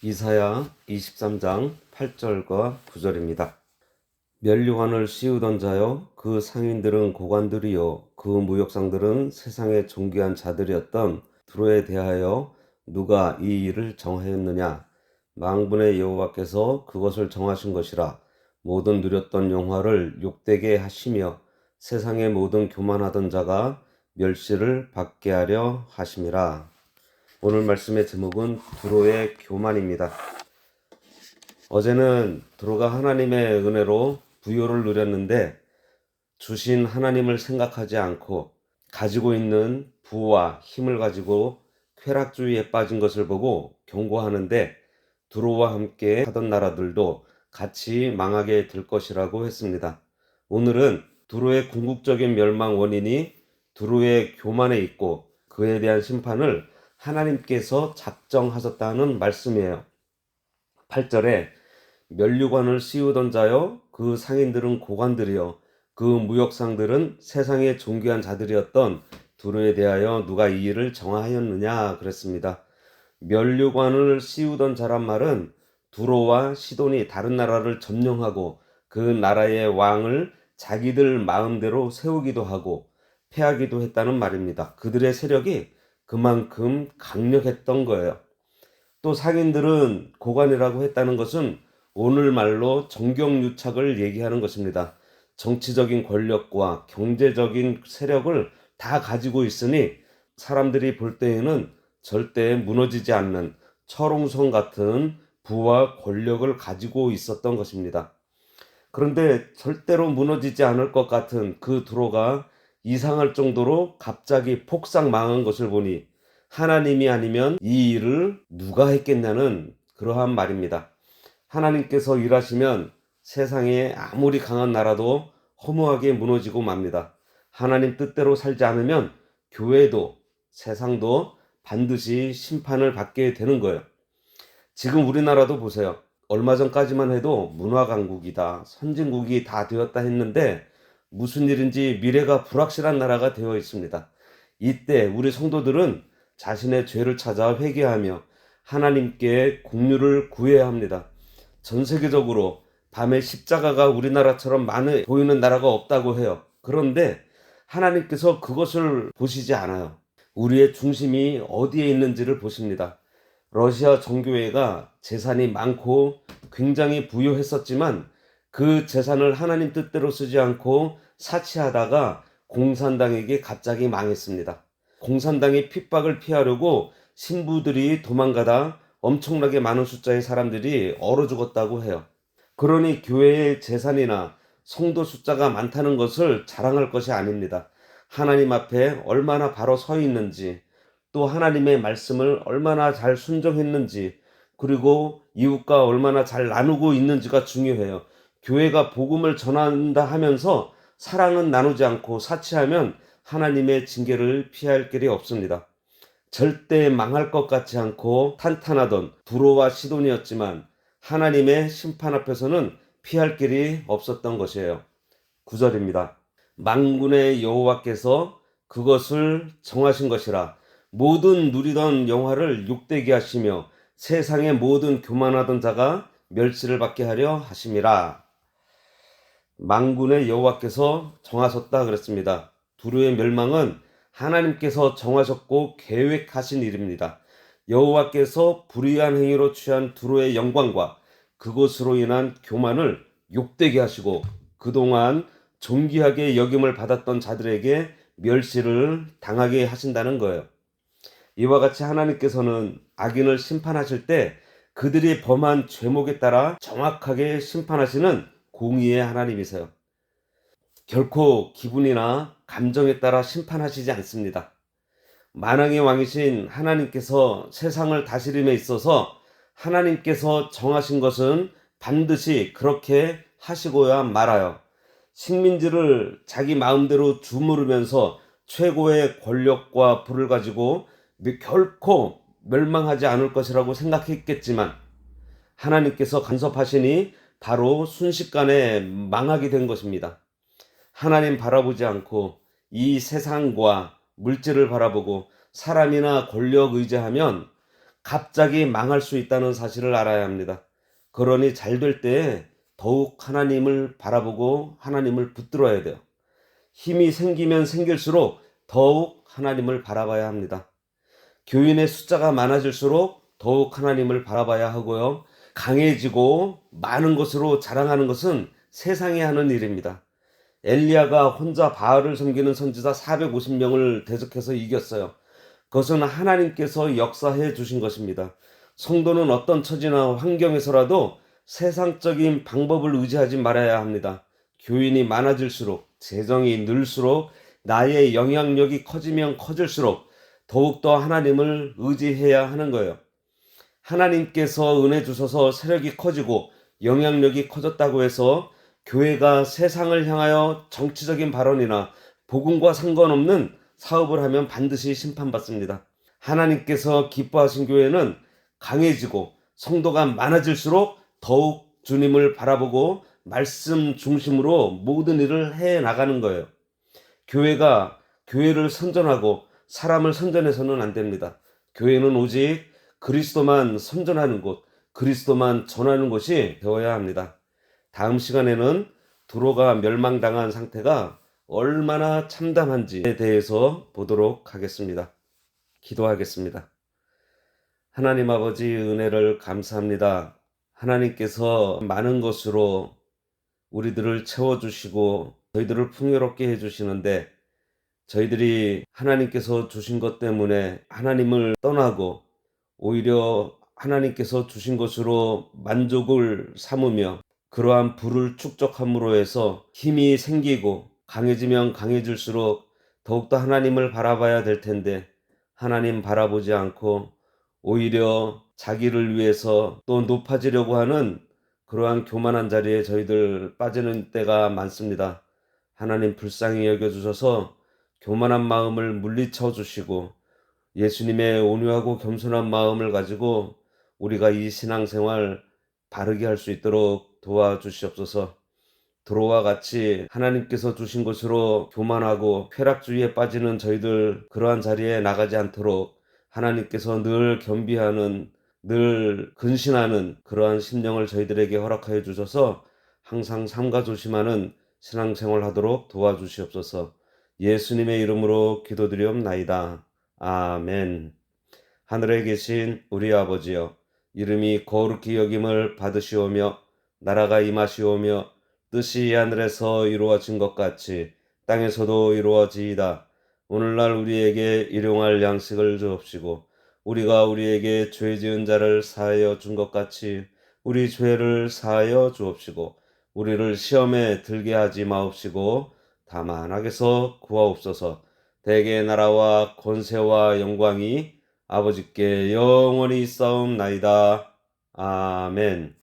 이사야 23장 8절과 9절입니다. 면류관을 씌우던 자여 그 상인들은 고관들이요 그 무역상들은 세상의 존귀한 자들이었던 두로에 대하여 누가 이 일을 정하였느냐. 만군의 여호와께서 그것을 정하신 것이라. 모든 누렸던 영화를 욕되게 하시며 세상의 모든 교만하던 자가 멸시를 받게 하려 하심이라. 오늘 말씀의 제목은 두로의 교만입니다. 어제는 두로가 하나님의 은혜로 부요를 누렸는데 주신 하나님을 생각하지 않고 가지고 있는 부와 힘을 가지고 쾌락주의에 빠진 것을 보고 경고하는데 두로와 함께 하던 나라들도 같이 망하게 될 것이라고 했습니다. 오늘은 두로의 궁극적인 멸망 원인이 두로의 교만에 있고 그에 대한 심판을 하나님께서 작정하셨다는 말씀이에요. 8절에 면류관을 씌우던 자여 그 상인들은 고관들이여 그 무역상들은 세상의 존귀한 자들이었던 두로에 대하여 누가 이 일을 정하였느냐 그랬습니다. 면류관을 씌우던 자란 말은 두로와 시돈이 다른 나라를 점령하고 그 나라의 왕을 자기들 마음대로 세우기도 하고 패하기도 했다는 말입니다. 그들의 세력이 그만큼 강력했던 거예요. 또 상인들은 고관이라고 했다는 것은 오늘말로 정경유착을 얘기하는 것입니다. 정치적인 권력과 경제적인 세력을 다 가지고 있으니 사람들이 볼 때에는 절대 무너지지 않는 철옹성 같은 부와 권력을 가지고 있었던 것입니다. 그런데 절대로 무너지지 않을 것 같은 그 두로가 이상할 정도로 갑자기 폭삭 망한 것을 보니 하나님이 아니면 이 일을 누가 했겠냐는 그러한 말입니다. 하나님께서 일하시면 세상에 아무리 강한 나라도 허무하게 무너지고 맙니다. 하나님 뜻대로 살지 않으면 교회도 세상도 반드시 심판을 받게 되는 거예요. 지금 우리나라도 보세요. 얼마 전까지만 해도 문화강국이다, 선진국이 다 되었다 했는데 무슨 일인지 미래가 불확실한 나라가 되어 있습니다. 이때 우리 성도들은 자신의 죄를 찾아 회개하며 하나님께 긍휼을 구해야 합니다. 전 세계적으로 밤에 십자가가 우리나라처럼 많이 보이는 나라가 없다고 해요. 그런데 하나님께서 그것을 보시지 않아요. 우리의 중심이 어디에 있는지를 보십니다. 러시아 정교회가 재산이 많고 굉장히 부유했었지만 그 재산을 하나님 뜻대로 쓰지 않고 사치하다가 공산당에게 갑자기 망했습니다. 공산당의 핍박을 피하려고 신부들이 도망가다 엄청나게 많은 숫자의 사람들이 얼어 죽었다고 해요. 그러니 교회의 재산이나 성도 숫자가 많다는 것을 자랑할 것이 아닙니다. 하나님 앞에 얼마나 바로 서 있는지, 또 하나님의 말씀을 얼마나 잘 순종했는지, 그리고 이웃과 얼마나 잘 나누고 있는지가 중요해요. 교회가 복음을 전한다 하면서 사랑은 나누지 않고 사치하면 하나님의 징계를 피할 길이 없습니다. 절대 망할 것 같지 않고 탄탄하던 두로와 시돈이었지만 하나님의 심판 앞에서는 피할 길이 없었던 것이에요. 9절입니다. 만군의 여호와께서 그것을 정하신 것이라. 모든 누리던 영화를 욕되게 하시며 세상의 모든 교만하던 자가 멸시를 받게 하려 하심이라. 만군의 여호와께서 정하셨다 그랬습니다. 두로의 멸망은 하나님께서 정하셨고 계획하신 일입니다. 여호와께서 불의한 행위로 취한 두로의 영광과 그것으로 인한 교만을 욕되게 하시고 그동안 존귀하게 여김을 받았던 자들에게 멸시를 당하게 하신다는 거예요. 이와 같이 하나님께서는 악인을 심판하실 때 그들이 범한 죄목에 따라 정확하게 심판하시는 공의의 하나님이세요. 결코 기분이나 감정에 따라 심판하시지 않습니다. 만왕의 왕이신 하나님께서 세상을 다스림에 있어서 하나님께서 정하신 것은 반드시 그렇게 하시고야 말아요. 식민지를 자기 마음대로 주무르면서 최고의 권력과 부를 가지고 결코 멸망하지 않을 것이라고 생각했겠지만 하나님께서 간섭하시니 바로 순식간에 망하게 된 것입니다. 하나님 바라보지 않고 이 세상과 물질을 바라보고 사람이나 권력 의지하면 갑자기 망할 수 있다는 사실을 알아야 합니다. 그러니 잘 될 때 더욱 하나님을 바라보고 하나님을 붙들어야 돼요. 힘이 생기면 생길수록 더욱 하나님을 바라봐야 합니다. 교인의 숫자가 많아질수록 더욱 하나님을 바라봐야 하고요. 강해지고 많은 것으로 자랑하는 것은 세상에 하는 일입니다. 엘리야가 혼자 바알을 섬기는 선지자 450명을 대적해서 이겼어요. 그것은 하나님께서 역사해 주신 것입니다. 성도는 어떤 처지나 환경에서라도 세상적인 방법을 의지하지 말아야 합니다. 교인이 많아질수록, 재정이 늘수록, 나의 영향력이 커지면 커질수록 더욱더 하나님을 의지해야 하는 거예요. 하나님께서 은혜 주셔서 세력이 커지고 영향력이 커졌다고 해서 교회가 세상을 향하여 정치적인 발언이나 복음과 상관없는 사업을 하면 반드시 심판받습니다. 하나님께서 기뻐하신 교회는 강해지고 성도가 많아질수록 더욱 주님을 바라보고 말씀 중심으로 모든 일을 해 나가는 거예요. 교회가 교회를 선전하고 사람을 선전해서는 안 됩니다. 교회는 오직 그리스도만 선전하는 곳, 그리스도만 전하는 곳이 되어야 합니다. 다음 시간에는 두로가 멸망당한 상태가 얼마나 참담한지에 대해서 보도록 하겠습니다. 기도하겠습니다. 하나님 아버지 은혜를 감사합니다. 하나님께서 많은 것으로 우리들을 채워주시고 저희들을 풍요롭게 해주시는데 저희들이 하나님께서 주신 것 때문에 하나님을 떠나고 오히려 하나님께서 주신 것으로 만족을 삼으며 그러한 부를 축적함으로 해서 힘이 생기고 강해지면 강해질수록 더욱더 하나님을 바라봐야 될 텐데 하나님 바라보지 않고 오히려 자기를 위해서 또 높아지려고 하는 그러한 교만한 자리에 저희들 빠지는 때가 많습니다. 하나님 불쌍히 여겨주셔서 교만한 마음을 물리쳐 주시고 예수님의 온유하고 겸손한 마음을 가지고 우리가 이 신앙생활 바르게 할 수 있도록 도와주시옵소서. 두로와 같이 하나님께서 주신 것으로 교만하고 쾌락주의에 빠지는 저희들 그러한 자리에 나가지 않도록 하나님께서 늘 겸비하는 늘 근신하는 그러한 심령을 저희들에게 허락하여 주셔서 항상 삼가 조심하는 신앙생활 하도록 도와주시옵소서. 예수님의 이름으로 기도드리옵나이다. 아멘. 하늘에 계신 우리 아버지여, 이름이 거룩히 여김을 받으시오며 나라가 임하시오며 뜻이 하늘에서 이루어진 것 같이 땅에서도 이루어지이다. 오늘날 우리에게 일용할 양식을 주옵시고 우리가 우리에게 죄 지은 자를 사하여 준 것 같이 우리 죄를 사하여 주옵시고 우리를 시험에 들게 하지 마옵시고 다만 악에서 구하옵소서. 대개 나라와 권세와 영광이 아버지께 영원히 있사옵나이다. 아멘.